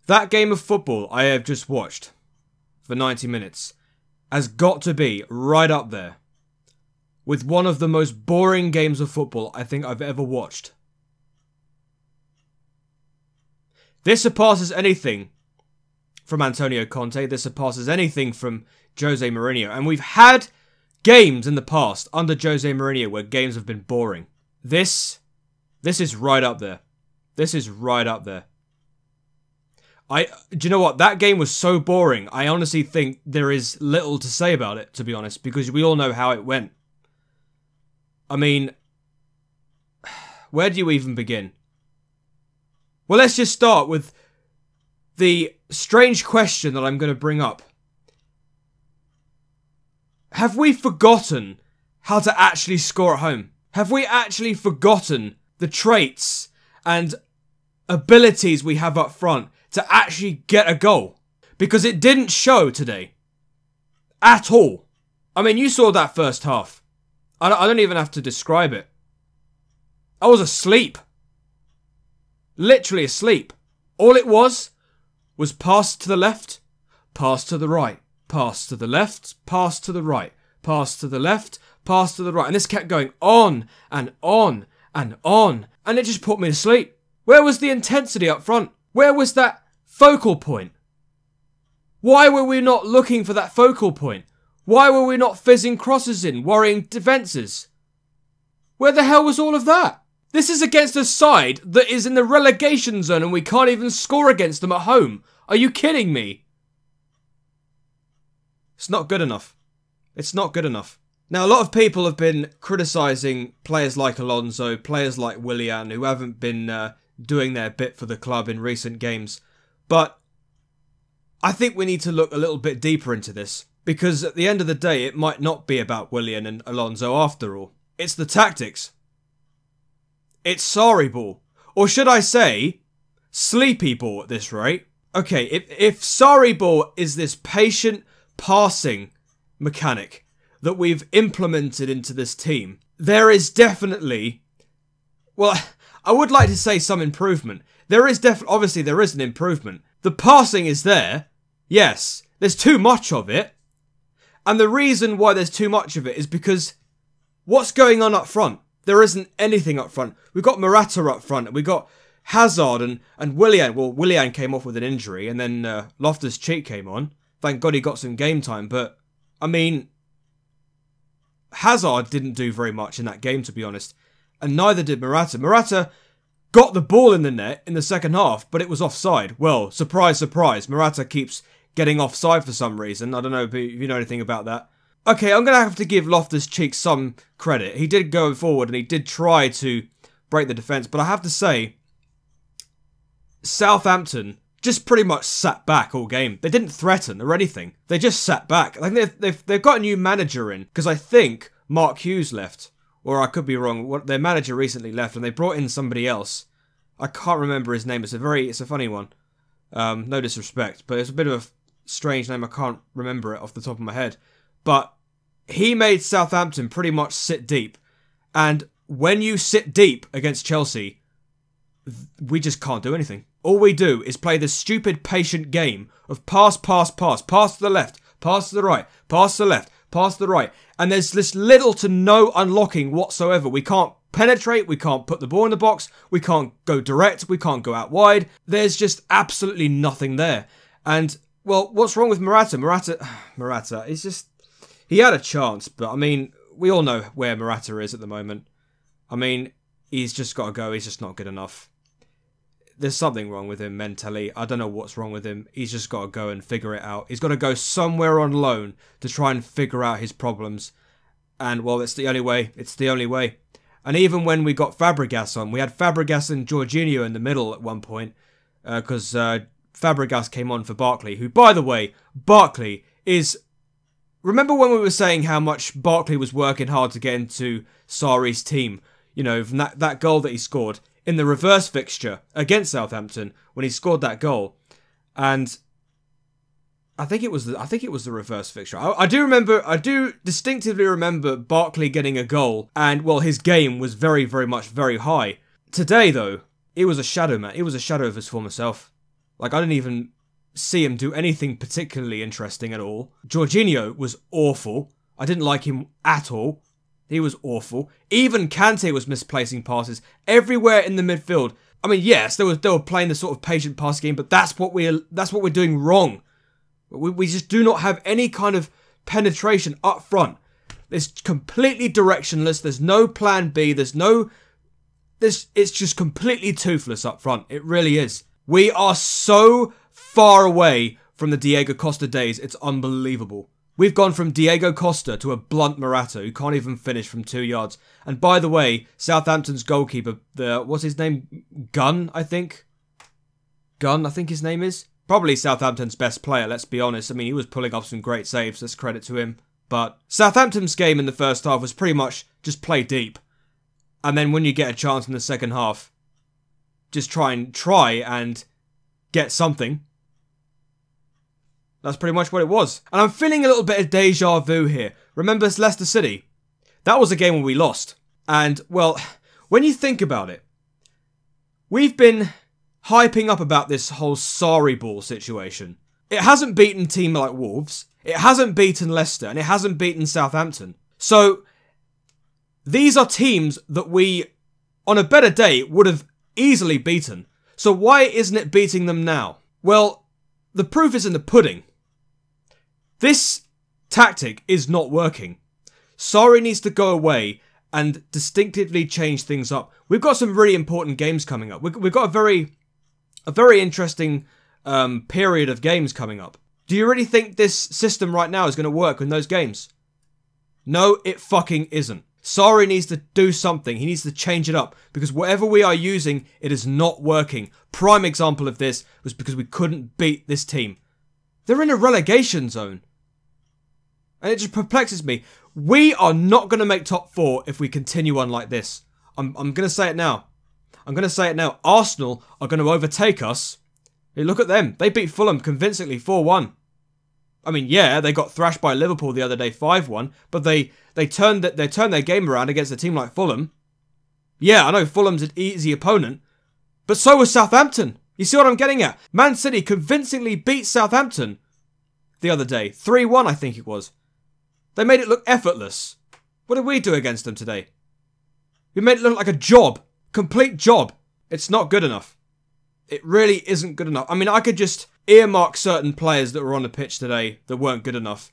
That game of football I have just watched for 90 minutes has got to be right up there with one of the most boring games of football I think I've ever watched. This surpasses anything from Antonio Conte. This surpasses anything from Jose Mourinho. And we've had games in the past under Jose Mourinho where games have been boring. This is right up there. This is right up there. Do you know what? That game was so boring. I honestly think there is little to say about it, to be honest, because we all know how it went. I mean, where do you even begin? Well, let's just start with the strange question that I'm going to bring up. Have we forgotten how to actually score at home? Have we actually forgotten the traits and abilities we have up front to actually get a goal? Because it didn't show today. At all. I mean, you saw that first half. I don't even have to describe it. I was asleep. Literally asleep. All it was pass to the left, pass to the right, pass to the left, pass to the right, pass to the left, pass to the right. And this kept going on and on and on. And it just put me to sleep. Where was the intensity up front? Where was that focal point? Why were we not looking for that focal point? Why were we not fizzing crosses in, worrying defences? Where the hell was all of that? This is against a side that is in the relegation zone and we can't even score against them at home. Are you kidding me? It's not good enough. It's not good enough. Now, a lot of people have been criticising players like Alonso, players like Willian, who haven't been doing their bit for the club in recent games. But I think we need to look a little bit deeper into this. Because at the end of the day, it might not be about Willian and Alonso after all. It's the tactics. It's sorry ball. Or should I say, sleepy ball at this rate. Okay, if sorry ball is this patient passing mechanic that we've implemented into this team, there is definitely, well, I would like to say some improvement. There is obviously there is an improvement. The passing is there. Yes, there's too much of it. And the reason why there's too much of it is because what's going on up front? There isn't anything up front. We've got Morata up front, and we've got Hazard and Willian. Well, Willian came off with an injury, and then Loftus-Cheek came on. Thank God he got some game time, but, I mean, Hazard didn't do very much in that game, to be honest, and neither did Morata. Morata got the ball in the net in the second half, but it was offside. Well, surprise, surprise, Morata keeps getting offside for some reason. I don't know if you know anything about that. Okay, I'm going to have to give Loftus-Cheek some credit. He did go forward and he did try to break the defence. But I have to say, Southampton just pretty much sat back all game. They didn't threaten or anything. They just sat back. I think they've got a new manager in. Because I think Mark Hughes left. Or I could be wrong. Their manager recently left and they brought in somebody else. I can't remember his name. It's a funny one. No disrespect. But it's a bit of a strange name. I can't remember it off the top of my head. But he made Southampton pretty much sit deep. And when you sit deep against Chelsea, we just can't do anything. All we do is play this stupid patient game of pass, pass, pass, pass to the left, pass to the right, pass to the left, pass to the right. And there's this little to no unlocking whatsoever. We can't penetrate, we can't put the ball in the box, we can't go direct, we can't go out wide. There's just absolutely nothing there. And, well, what's wrong with Morata? Morata is just... He had a chance, but I mean, we all know where Morata is at the moment. I mean, he's just got to go. He's just not good enough. There's something wrong with him mentally. I don't know what's wrong with him. He's just got to go and figure it out. He's got to go somewhere on loan to try and figure out his problems. And, well, it's the only way. It's the only way. And even when we got Fabregas on, we had Fabregas and Jorginho in the middle at one point. Because Fabregas came on for Barkley, who, by the way, Barkley is... Remember when we were saying how much Barkley was working hard to get into Sarri's team? You know, from that goal that he scored in the reverse fixture against Southampton when he scored that goal. And I think it was the reverse fixture. I do distinctively remember Barkley getting a goal and, well, his game was very, very much very high. Today, though, he was a shadow, man. He was a shadow of his former self. Like, I didn't even see him do anything particularly interesting at all. Jorginho was awful. I didn't like him at all. He was awful. Even Kante was misplacing passes everywhere in the midfield. I mean, yes, they were playing the sort of patient pass game, but that's what we're doing wrong. We just do not have any kind of penetration up front. It's completely directionless. There's no plan B. It's just completely toothless up front. It really is. We are so far away from the Diego Costa days. It's unbelievable. We've gone from Diego Costa to a blunt Morata who can't even finish from 2 yards. And by the way, Southampton's goalkeeper, what's his name? Gunn, I think. Gunn, I think his name is. Probably Southampton's best player, let's be honest. I mean, he was pulling off some great saves. Let's credit to him. But Southampton's game in the first half was pretty much just play deep. And then when you get a chance in the second half, just try and get something. That's pretty much what it was. And I'm feeling a little bit of deja vu here. Remember Leicester City? That was a game where we lost. And, well, when you think about it, we've been hyping up about this whole sorry ball situation. It hasn't beaten a team like Wolves. It hasn't beaten Leicester. And it hasn't beaten Southampton. So, these are teams that we, on a better day, would have easily beaten. So why isn't it beating them now? Well, the proof is in the pudding. This tactic is not working. Sarri needs to go away and distinctively change things up. We've got some really important games coming up. We've got a very interesting period of games coming up. Do you really think this system right now is going to work in those games? No, it fucking isn't. Sarri needs to do something. He needs to change it up because whatever we are using, it is not working. Prime example of this was because we couldn't beat this team. They're in a relegation zone. And it just perplexes me. We are not going to make top 4 if we continue on like this. I'm going to say it now. I'm going to say it now. Arsenal are going to overtake us. Hey, look at them. They beat Fulham convincingly 4-1. I mean, yeah, they got thrashed by Liverpool the other day 5-1, but they turned their game around against a team like Fulham. Yeah, I know Fulham's an easy opponent, but so was Southampton. You see what I'm getting at? Man City convincingly beat Southampton the other day. 3-1, I think it was. They made it look effortless. What did we do against them today? We made it look like a job. Complete job. It's not good enough. It really isn't good enough. I mean, I could just earmark certain players that were on the pitch today that weren't good enough.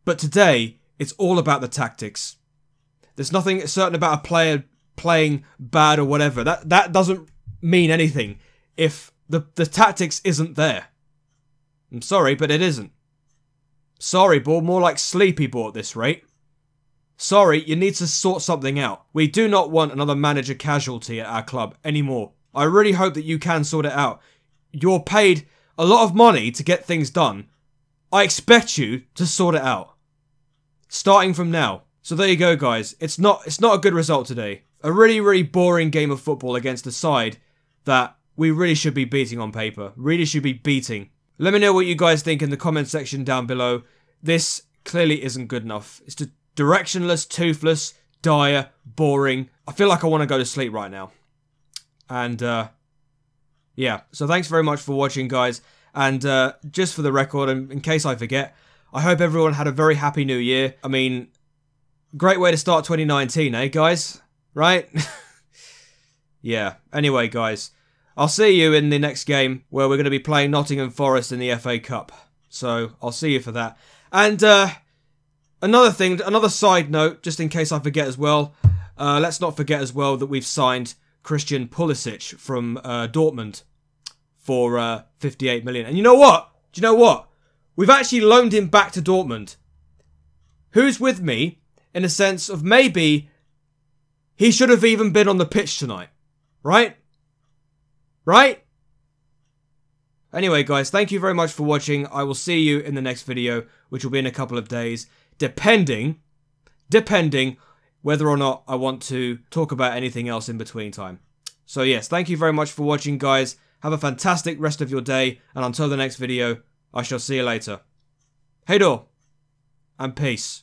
But today, it's all about the tactics. There's nothing certain about a player playing bad or whatever. That doesn't mean anything if the tactics isn't there. I'm sorry, but it isn't. Sorry, ball, more like sleepy ball at this rate. Sorry, you need to sort something out. We do not want another manager casualty at our club anymore. I really hope that you can sort it out. You're paid a lot of money to get things done. I expect you to sort it out. Starting from now. So there you go, guys. It's not a good result today. A really, really boring game of football against a side that we really should be beating on paper. Really should be beating. Let me know what you guys think in the comment section down below. This clearly isn't good enough. It's just directionless, toothless, dire, boring. I feel like I want to go to sleep right now. And, yeah. So thanks very much for watching, guys. And just for the record, in case I forget, I hope everyone had a very happy new year. I mean, great way to start 2019, eh, guys? Right? Yeah. Anyway, guys, I'll see you in the next game where we're going to be playing Nottingham Forest in the FA Cup. So I'll see you for that. And another side note, just in case I forget as well, let's not forget as well that we've signed Christian Pulisic from Dortmund for 58 million. And you know what? Do you know what? We've actually loaned him back to Dortmund. Who's with me in a sense of maybe he should have even been on the pitch tonight. Right? Right? Anyway, guys, thank you very much for watching. I will see you in the next video, which will be in a couple of days, depending whether or not I want to talk about anything else in between time. So yes, thank you very much for watching, guys. Have a fantastic rest of your day, and until the next video, I shall see you later. Hey do, and peace.